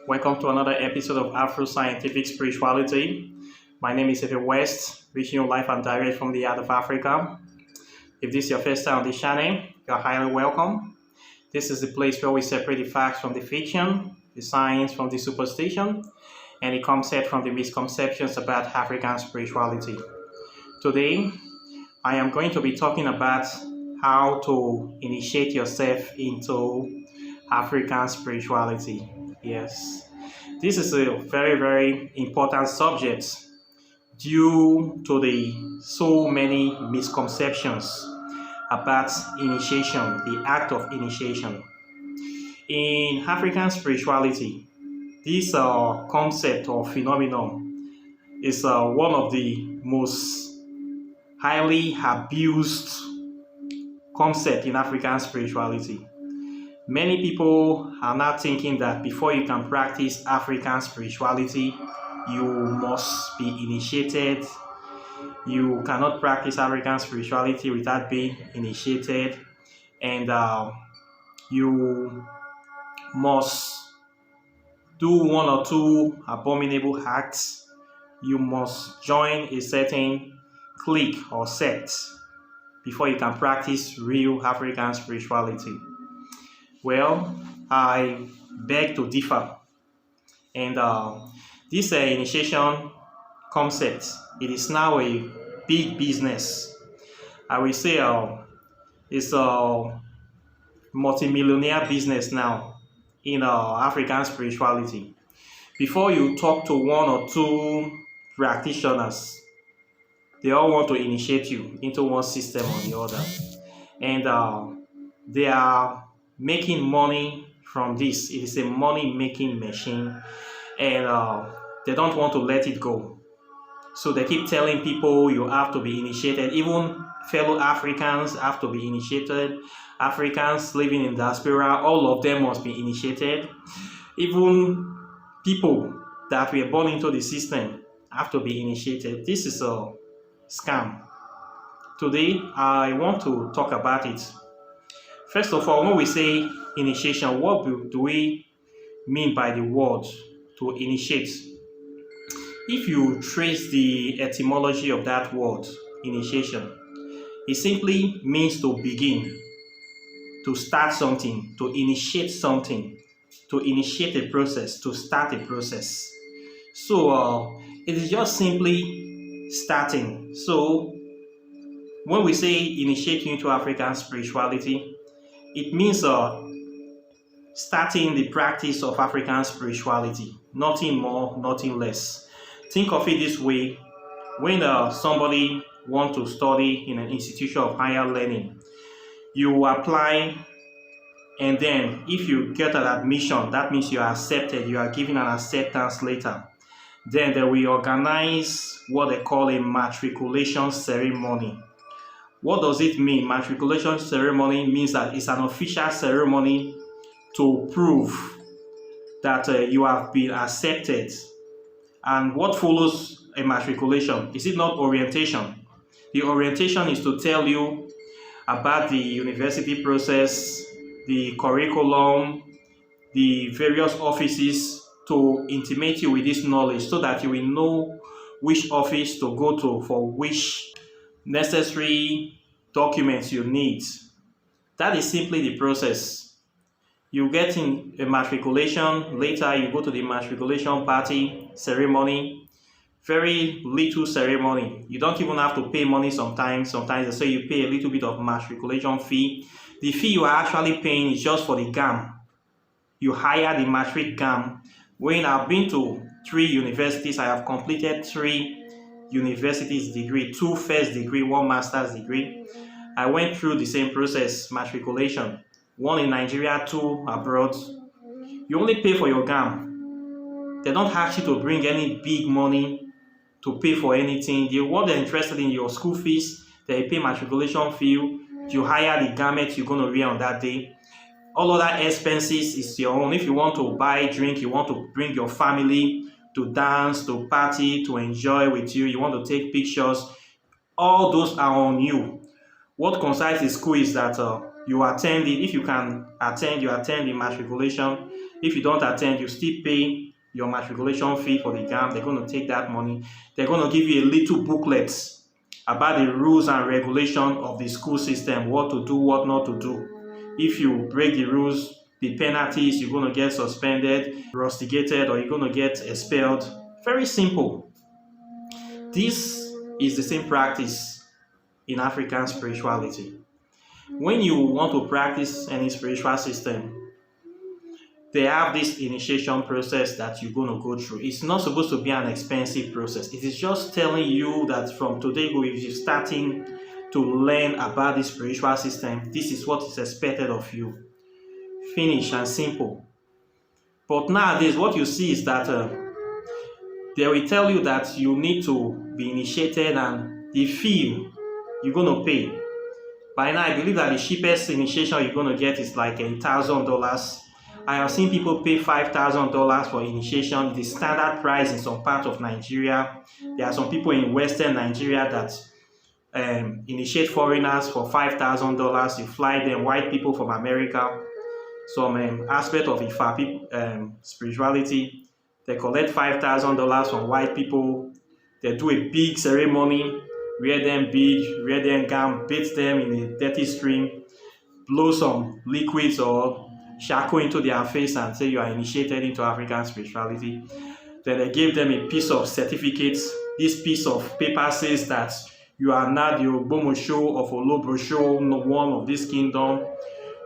Welcome to another episode of Afro Scientific Spirituality. My name is Efe West, reaching you live and direct from the heart of Africa. If this is your first time on this channel, you are highly welcome. This is the place where we separate the facts from the fiction, the science from the superstition, and the concept from the misconceptions about African spirituality. Today, I am going to be talking about how to initiate yourself into African spirituality. Yes, this is a very important subject due to the so many misconceptions about initiation, the act of initiation. In African spirituality, this concept or phenomenon is one of the most highly abused concept in African spirituality. Many people are now thinking that before you can practice African spirituality, you must be initiated. You cannot practice African spirituality without being initiated, and you must do one or two abominable acts. You must join a certain clique or sect before you can practice real African spirituality. Well, I beg to differ, and this initiation concept, it is now a big business. I will say it's a multi-millionaire business now in African spirituality. Before you talk to one or two practitioners, they all want to initiate you into one system or the other, and they are making money from this. It is a money-making machine, and they don't want to let it go. So they keep telling people you have to be initiated. Even fellow Africans have to be initiated. Africans living in diaspora, all of them must be initiated. Even people that were born into the system have to be initiated. This is a scam. Today, I want to talk about it. First of all, when we say initiation, what do we mean by the word to initiate? If you trace the etymology of that word, initiation, it simply means to begin, to start something, to initiate something, to initiate a process, to start a process. So it is just simply starting. So when we say initiate you into African spirituality, it means starting the practice of African spirituality. Nothing more, nothing less. Think of it this way. When somebody wants to study in an institution of higher learning, you apply, and then if you get an admission, that means you are accepted. You are given an acceptance letter. Then they will organize what they call a matriculation ceremony. What does it mean? Matriculation ceremony means that it's an official ceremony to prove that you have been accepted. And what follows a matriculation? Is it not orientation? The orientation is to tell you about the university process, the curriculum, the various offices, to intimate you with this knowledge so that you will know which office to go to for which necessary documents you need. That is simply the process. You get in a matriculation, later you go to the matriculation party ceremony. Very little ceremony. You don't even have to pay money sometimes. Sometimes they say you pay a little bit of matriculation fee. The fee you are actually paying is just for the GAM. You hire the matric GAM. When I've been to 3 universities, I have completed 3 universities degree, 2 first degree, 1 master's degree. I went through the same process, matriculation, 1 in Nigeria, 2 abroad. You only pay for your GAM. They don't ask you to bring any big money to pay for anything. What they're interested in your school fees, they pay matriculation fee. You hire the garment you're going to wear on that day. All other expenses is your own. If you want to buy drink, you want to bring your family to dance, to party, to enjoy with you, you want to take pictures, all those are on you. What concerns the school is that you attend it. If you can attend, you attend the matriculation. If you don't attend, you still pay your matriculation fee for the exam. They're going to take that money. They're going to give you a little booklet about the rules and regulation of the school system, what to do, what not to do. If you break the rules, the penalties, you're going to get suspended, rusticated, or you're going to get expelled. Very simple. This is the same practice in African spirituality. When you want to practice any spiritual system, they have this initiation process that you're going to go through. It's not supposed to be an expensive process. It is just telling you that from today, if you're starting to learn about this spiritual system, this is what is expected of you. Finish and simple. But nowadays, what you see is that they will tell you that you need to be initiated, and the fee you're going to pay. By now, I believe that the cheapest initiation you're going to get is like $1,000. I have seen people pay $5,000 for initiation, the standard price in some part of Nigeria. There are some people in Western Nigeria that initiate foreigners for $5,000. You fly them, white people from America, some aspect of Ifa spirituality. They collect $5,000 from white people. They do a big ceremony, wear them big, wear them gown, bathe them in a dirty stream, blow some liquids or charcoal into their face and say you are initiated into African spirituality. Then they gave them a piece of certificates. This piece of paper says that you are now the Ogbomosho of Olobrosho, one of this kingdom.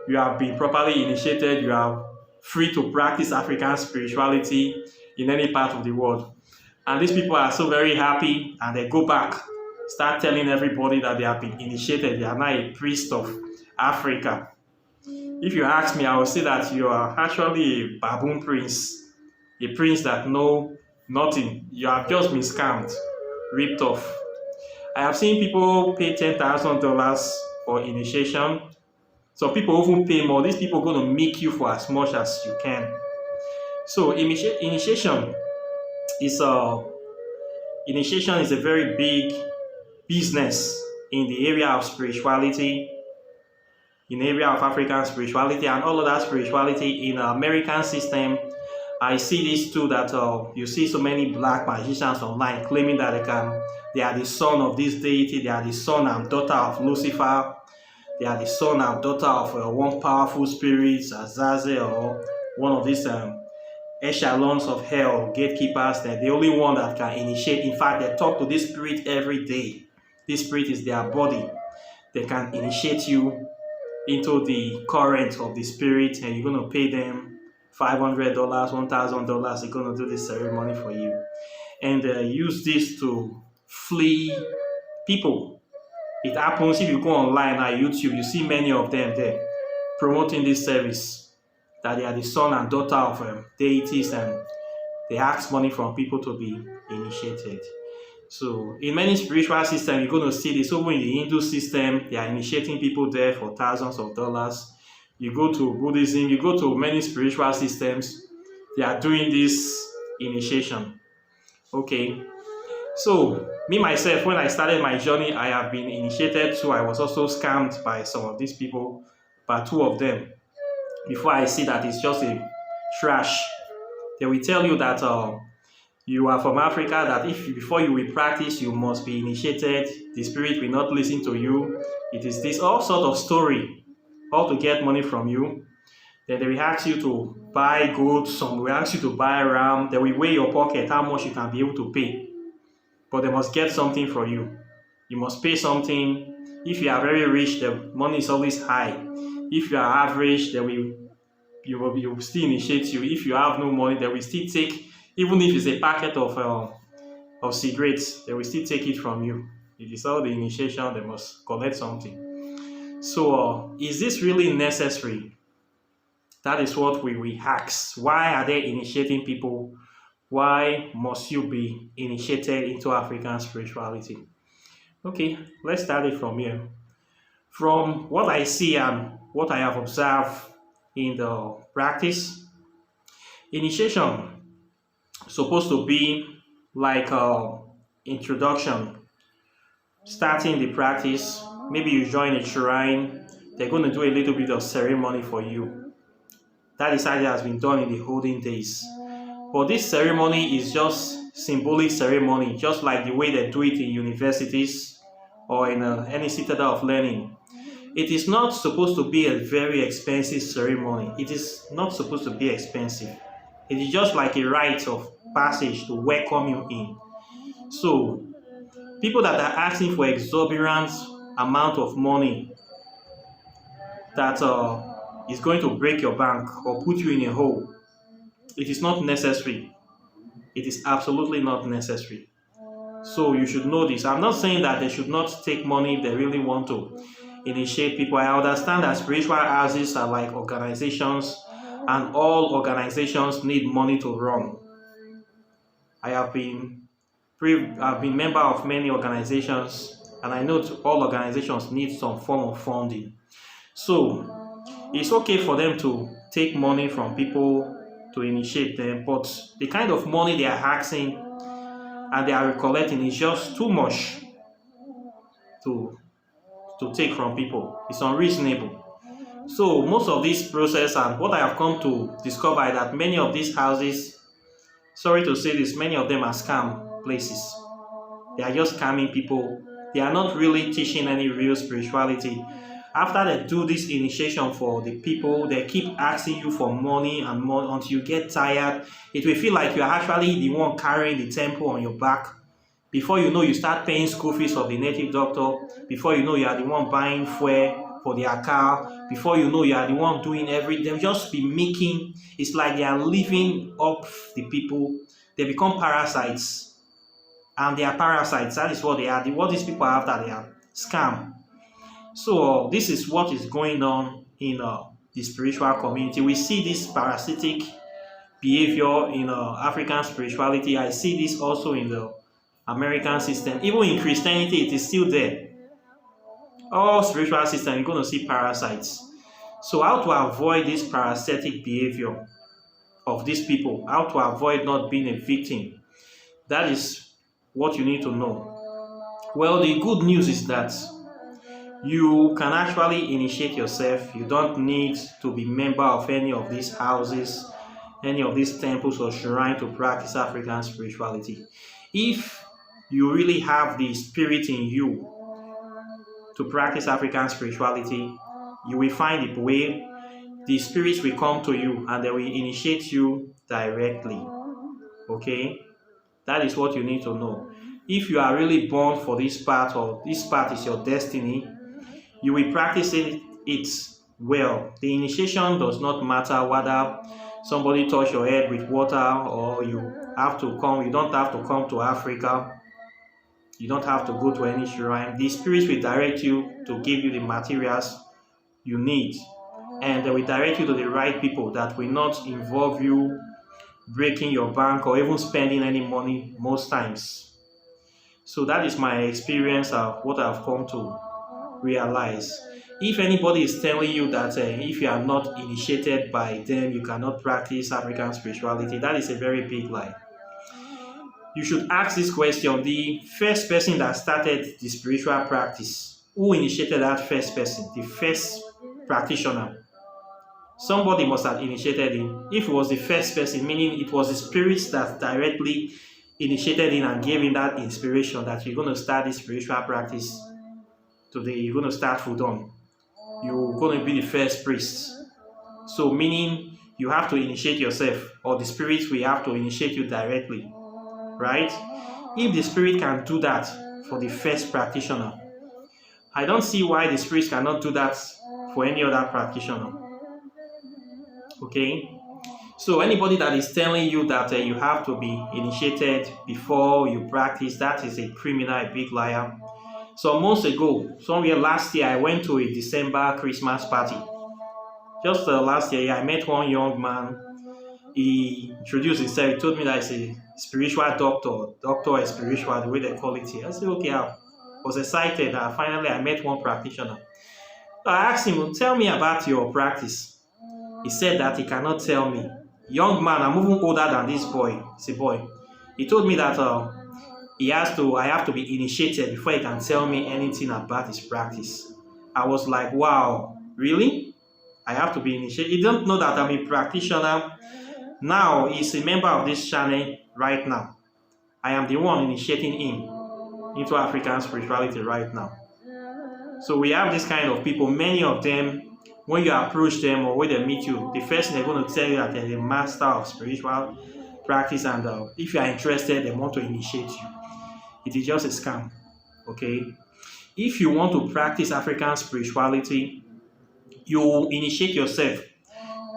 You have been properly initiated. You are free to practice African spirituality in any part of the world. And these people are so very happy, and they go back, start telling everybody that they have been initiated. They are now a priest of Africa. If you ask me, I will say that you are actually a baboon prince, a prince that know nothing. You have just been scammed, ripped off. I have seen people pay $10,000 for initiation. Some people even pay more. These people are going to make you for as much as you can. So initiation is a very big business in the area of spirituality, in the area of African spirituality and all of that spirituality in the American system. I see this too, that you see so many black magicians online claiming that they are the son of this deity, they are the son and daughter of Lucifer, they are the son and daughter of one powerful spirit, Azazel, or one of these echelons of hell, gatekeepers. They're the only one that can initiate. In fact, they talk to this spirit every day. This spirit is their body. They can initiate you into the current of the spirit, and you're going to pay them $500, $1,000. They're going to do this ceremony for you, and use this to flee people. It happens if you go online on YouTube, you see many of them there promoting this service, that they are the son and daughter of deities, and they ask money from people to be initiated. So in many spiritual systems, you're going to see this. Over in the Hindu system, they are initiating people there for thousands of dollars. You go to Buddhism, you go to many spiritual systems, they are doing this initiation. Okay. So me myself, when I started my journey, I have been initiated too. I was also scammed by some of these people, by two of them. Before I see that it's just a trash, they will tell you that you are from Africa, that before you will practice, you must be initiated. The spirit will not listen to you. It is this all sort of story, all to get money from you. Then they will ask you to buy gold. Some will ask you to buy ram. They will weigh your pocket, how much you can be able to pay. But they must get something for you. You must pay something. If you are very rich, the money is always high. If you are average, they will still initiate you. If you have no money, they will still take, even if it's a packet of cigarettes, they will still take it from you. It is all the initiation, they must collect something. So is this really necessary? That is what we ask. Why are they initiating people? Why must you be initiated into African spirituality? Okay, let's start it from here. From what I see and what I have observed in the practice, initiation is supposed to be like introduction, starting the practice. Maybe you join a shrine, they're going to do a little bit of ceremony for you. That is how it has been done in the olden days. But this ceremony is just symbolic ceremony, just like the way they do it in universities or in any citadel of learning. It is not supposed to be a very expensive ceremony. It is not supposed to be expensive. It is just like a rite of passage to welcome you in. So, people that are asking for exorbitant amount of money that is going to break your bank or put you in a hole, it is not necessary. It is absolutely not necessary. So you should know this. I'm not saying that they should not take money if they really want to initiate people. I understand that spiritual houses are like organizations, and all organizations need money to run. I've been member of many organizations, and I know all organizations need some form of funding. So it's okay for them to take money from people to initiate them, but the kind of money they are asking and they are recollecting is just too much to take from people. It's unreasonable. So most of this process, and what I have come to discover, is that many of these houses, sorry to say this, many of them are scam places. They are just scamming people. They are not really teaching any real spirituality. After they do this initiation for the people, they keep asking you for money and more until you get tired. It will feel like you are actually the one carrying the temple on your back. Before you know, you start paying school fees of the native doctor. Before you know, you are the one buying fuel for their car. Before you know, you are the one doing everything. They'll just be making, it's like they are living up the people. They become parasites. And they are parasites. That is what they are. What these people are after, they are scam. So this is what is going on in the spiritual community. We see this parasitic behavior in African spirituality. I see this also in the American system. Even in Christianity, it is still there. All spiritual systems, you're going to see parasites. So how to avoid this parasitic behavior of these people? How to avoid not being a victim? That is what you need to know. Well, the good news is that you can actually initiate yourself. You don't need to be member of any of these houses, any of these temples or shrines to practice African spirituality. If you really have the spirit in you to practice African spirituality, you will find a way. The spirits will come to you and they will initiate you directly. Okay? That is what you need to know. If you are really born for this path, or this path is your destiny, you will practice it well. The initiation does not matter whether somebody touch your head with water or you don't have to come to Africa. You don't have to go to any shrine. The spirit will direct you to give you the materials you need. And they will direct you to the right people that will not involve you breaking your bank or even spending any money most times. So that is my experience of what I've come to realize. If anybody is telling you that if you are not initiated by them, you cannot practice African spirituality, that is a very big lie. You should ask this question: the first person that started the spiritual practice, who initiated that first person, the first practitioner? Somebody must have initiated him. If it was the first person, meaning it was the spirits that directly initiated him and gave him that inspiration that you're going to start this spiritual practice today, you're going to start Fudon. You're going to be the first priest. So meaning you have to initiate yourself, or the spirits will have to initiate you directly. Right? If the spirit can do that for the first practitioner, I don't see why the spirits cannot do that for any other practitioner. Okay? So anybody that is telling you that you have to be initiated before you practice, that is a criminal, a big liar. Some months ago, somewhere last year, I went to a December Christmas party. Just last year, I met one young man. He introduced himself. He told me that he's a spiritual doctor is spiritual, the way they call it here. I said, okay, I was excited. Finally, I met one practitioner. So I asked him, tell me about your practice. He said that he cannot tell me. Young man, I'm even older than this boy. It's a boy. He told me that I have to be initiated before he can tell me anything about his practice. I was like, wow, really? I have to be initiated. You don't know that I'm a practitioner. Now he's a member of this channel right now. I am the one initiating him into African spirituality right now. So we have this kind of people. Many of them, when you approach them or when they meet you, the first thing they're going to tell you that they're a master of spiritual practice, and if you are interested, they want to initiate you. It is just a scam. Okay? If you want to practice African spirituality, you initiate yourself.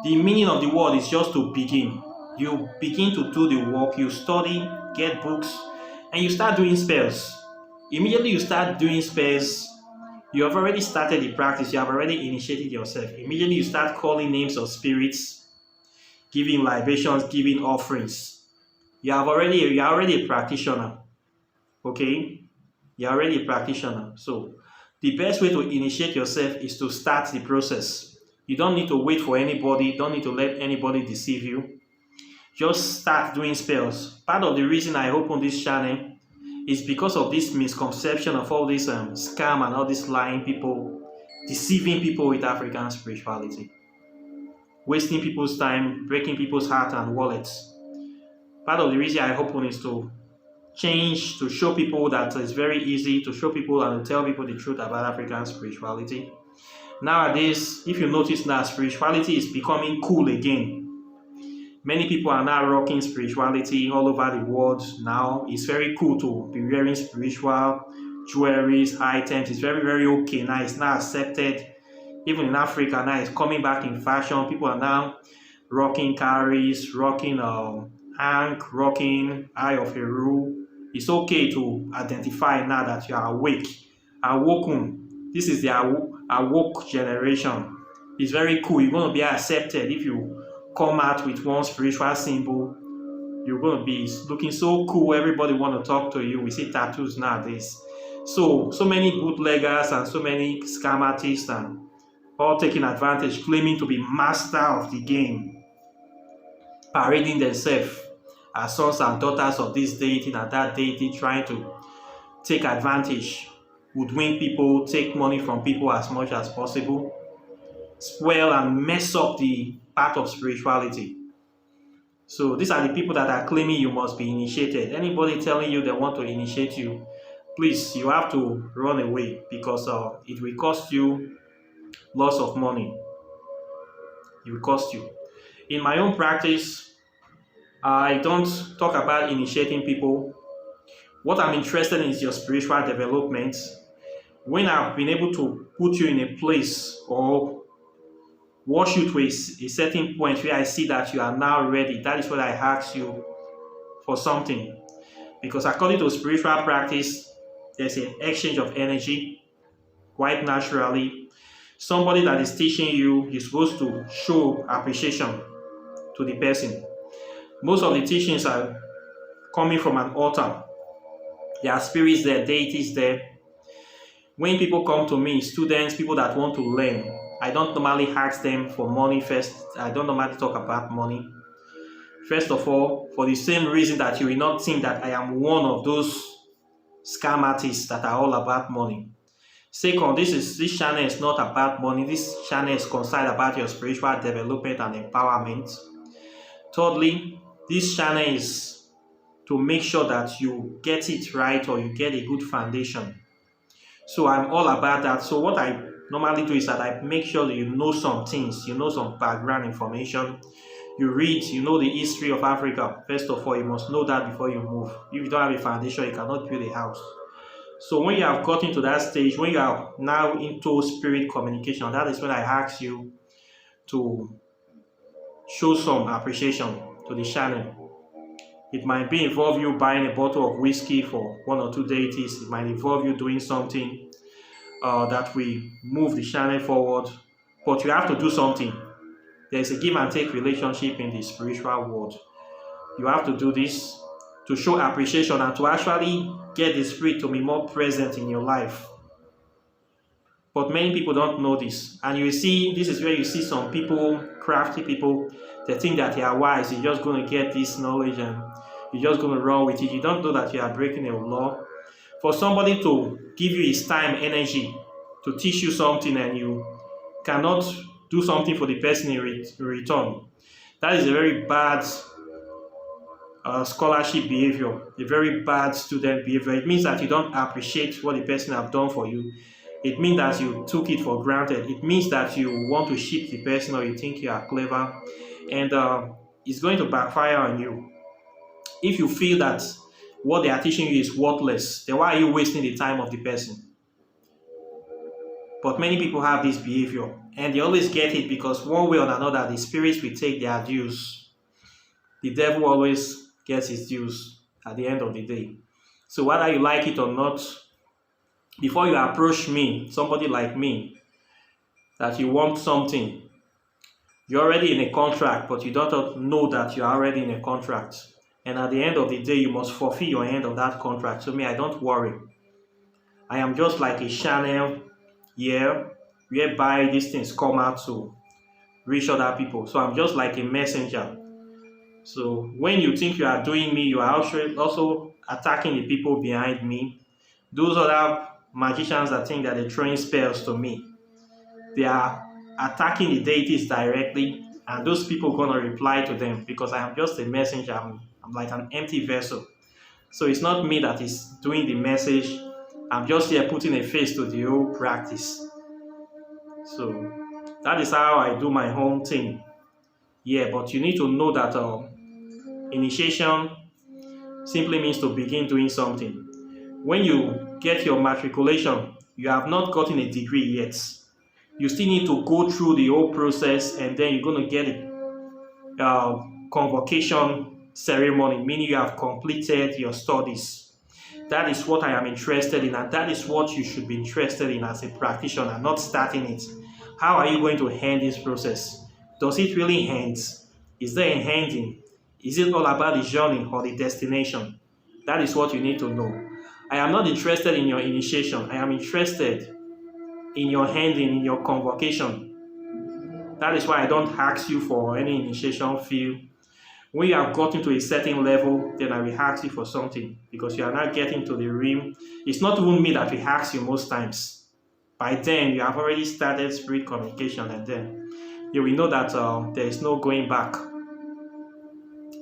The meaning of the word is just to begin. You begin to do the work, you study, get books, and you start doing spells. Immediately you start doing spells, you have already started the practice, you have already initiated yourself. Immediately you start calling names of spirits, giving libations, giving offerings. You are already a practitioner. Okay? You're already a practitioner. So the best way to initiate yourself is to start the process. You don't need to wait for anybody, don't need to let anybody deceive you. Just start doing spells. Part of the reason I opened this channel is because of this misconception of all this scam and all these lying people, deceiving people with African spirituality, wasting people's time, breaking people's heart and wallets. Part of the reason I opened is to change, to show people that it's very easy, to show people and to tell people the truth about African spirituality. Nowadays, if you notice now, spirituality is becoming cool again. Many people are now rocking spirituality all over the world now. It's very cool to be wearing spiritual jewelries, items. It's very, very okay now. It's now accepted. Even in Africa now, it's coming back in fashion. People are now rocking carries, rocking Hank, rocking Eye of Heru. It's okay to identify now that you are awake, awoken. This is the awoke generation. It's very cool. You're going to be accepted if you come out with one spiritual symbol. You're going to be looking so cool. Everybody want to talk to you. We see tattoos nowadays. So many bootleggers and so many scam artists and all taking advantage, claiming to be master of the game, parading themselves as sons and daughters of this deity and that deity, trying to take advantage, hoodwink people, take money from people as much as possible, spoil and mess up the path of spirituality. So these are the people that are claiming you must be initiated. Anybody telling you they want to initiate you, please, you have to run away, because it will cost you lots of money. It will cost you. In my own practice, I don't talk about initiating people. What I'm interested in is your spiritual development. When I've been able to put you in a place or wash you to a certain point where I see that you are now ready, that is when I ask you for something. Because according to spiritual practice, there's an exchange of energy quite naturally. Somebody that is teaching you, you're supposed to show appreciation to the person. Most of the teachings are coming from an altar. There are spirits there, deities there. When people come to me, students, people that want to learn, I don't normally ask them for money first. I don't normally talk about money. First of all, for the same reason that you will not think that I am one of those scam artists that are all about money. Second, this channel is not about money. This channel is concerned about your spiritual development and empowerment. Thirdly, this channel is to make sure that you get it right or you get a good foundation. So I'm all about that. So what I normally do is that I make sure that you know some things, you know some background information. You read, you know the history of Africa. First of all, you must know that before you move. If you don't have a foundation, you cannot build a house. So when you have gotten to that stage, when you are now into spirit communication, that is when I ask you to show some appreciation to the channel. It might be involve you buying a bottle of whiskey for one or two deities. It might involve you doing something that will move the channel forward. But you have to do something. There's a give and take relationship in the spiritual world. You have to do this to show appreciation and to actually get the spirit to be more present in your life. But many people don't know this. And you see, this is where you see some people, crafty people, they think that they are wise. You're just going to get this knowledge and you're just going to run with it. You don't know that you are breaking a law. For somebody to give you his time, energy, to teach you something, and you cannot do something for the person in return. That is a very bad scholarship behavior, a very bad student behavior. It means that you don't appreciate what the person have done for you. It means that you took it for granted. It means that you want to ship the person, or you think you are clever, and it's going to backfire on you. If you feel that what they are teaching you is worthless, then why are you wasting the time of the person? But many people have this behavior, and they always get it because one way or another, the spirits will take their dues. The devil always gets his dues at the end of the day. So whether you like it or not, before you approach me, somebody like me, that you want something, you're already in a contract, but you don't know that you're already in a contract. And at the end of the day, you must fulfill your end of that contract. So me, I don't worry. I am just like a channel here, whereby these things come out to reach other people. So I'm just like a messenger. So when you think you are doing me, you are also attacking the people behind me. Those other magicians that think that they're throwing spells to me, they are attacking the deities directly, and those people are going to reply to them because I am just a messenger. I'm like an empty vessel. So it's not me that is doing the message. I'm just here putting a face to the whole practice. So that is how I do my own thing. Yeah, but you need to know that initiation simply means to begin doing something. When you get your matriculation, you have not gotten a degree yet. You still need to go through the whole process, and then you're going to get a convocation ceremony, meaning you have completed your studies. That is what I am interested in, and that is what you should be interested in as a practitioner, not starting it. How are you going to end this process? Does it really end? Is there an ending? Is it all about the journey or the destination? That is what you need to know. I am not interested in your initiation. I am interested in your ending, in your convocation. That is why I don't ask you for any initiation fee. When you have gotten to a certain level, then I will ask you for something because you are not getting to the rim. It's not even me that will ask you most times. By then, you have already started spirit communication, and then you will know that there is no going back.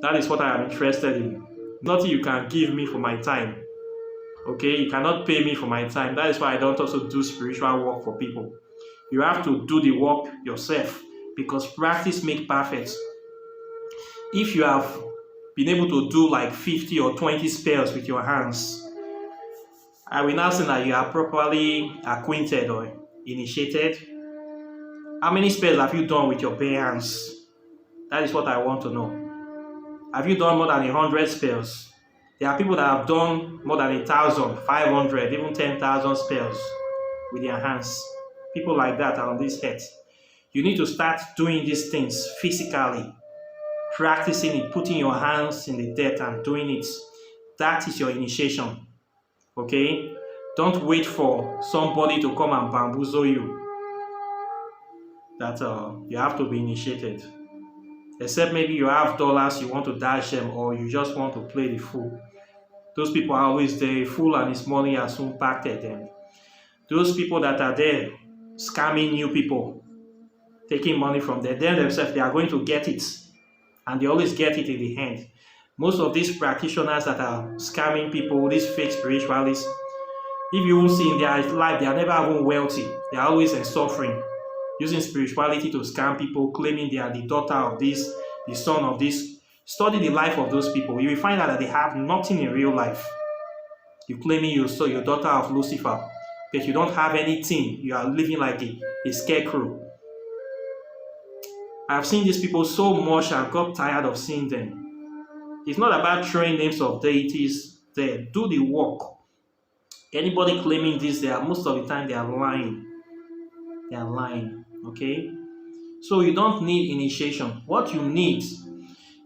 That is what I am interested in. Nothing you can give me for my time. Okay, you cannot pay me for my time. That is why I don't also do spiritual work for people. You have to do the work yourself because practice makes perfect. If you have been able to do like 50 or 20 spells with your hands, I will now say that you are properly acquainted or initiated. How many spells have you done with your bare hands? That is what I want to know. Have you done more than 100 spells? There are people that have done more than 1,000, 500, even 10,000 spells with their hands. People like that are on this earth. You need to start doing these things physically, practicing it, putting your hands in the dirt and doing it. That is your initiation. Okay? Don't wait for somebody to come and bamboozle you. That you have to be initiated. Except maybe you have dollars, you want to dash them, or you just want to play the fool. Those people are always there. Fool and his money has soon impacted them. Those people that are there scamming you people, taking money from them themselves, they are going to get it. And they always get it in the end. Most of these practitioners that are scamming people, these fake spiritualists, if you will see in their life, they are never even wealthy. They are always in suffering, using spirituality to scam people, claiming they are the daughter of this, the son of this. Study the life of those people. You will find out that they have nothing in real life. You claiming you're your daughter of Lucifer, but you don't have anything. You are living like a scarecrow. I've seen these people so much and got tired of seeing them. It's not about throwing names of deities there. Do the work. Anybody claiming this, most of the time they are lying. They are lying. Okay? So you don't need initiation. What you need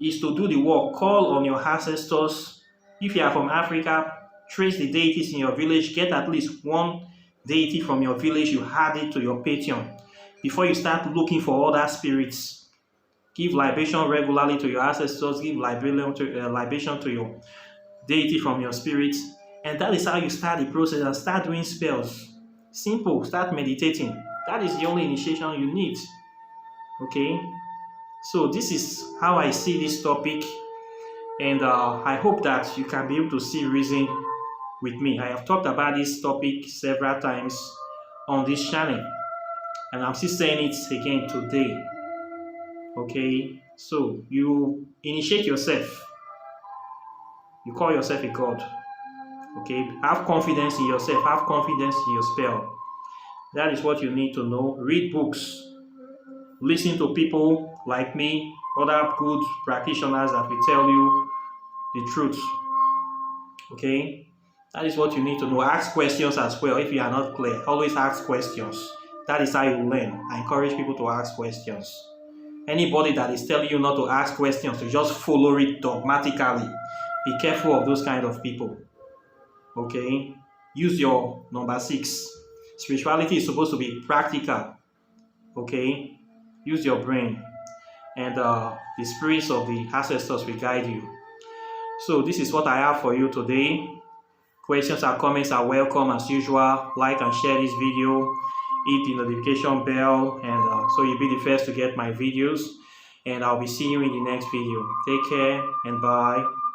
is to do the work. Call on your ancestors. If you are from Africa, trace the deities in your village. Get at least one deity from your village. You add it to your pantheon before you start looking for other spirits. Give libation regularly to your ancestors. Give libation to your deity from your spirit. And that is how you start the process and start doing spells. Simple. Start meditating. That is the only initiation you need. Okay, so this is how I see this topic, and I hope that you can be able to see reason with me. I have talked about this topic several times on this channel, and I'm still saying it again today. Okay, so you initiate yourself, you call yourself a god. Okay, have confidence in yourself, have confidence in your spell. That is what you need to know. Read books, listen to people like me, other good practitioners that will tell you the truth. Okay, that is what you need to know. Ask questions as well if you are not clear. Always ask questions. That is how you learn. I encourage people to ask questions. Anybody that is telling you not to ask questions, to just follow it dogmatically, be careful of those kind of people. Okay, use your number 6. Spirituality is supposed to be practical. Okay, use your brain, and the spirits of the ancestors will guide you. So this is what I have for you today. Questions and comments are welcome as usual. Like and share this video, hit the notification bell, and so you'll be the first to get my videos. And I'll be seeing you in the next video. Take care and bye.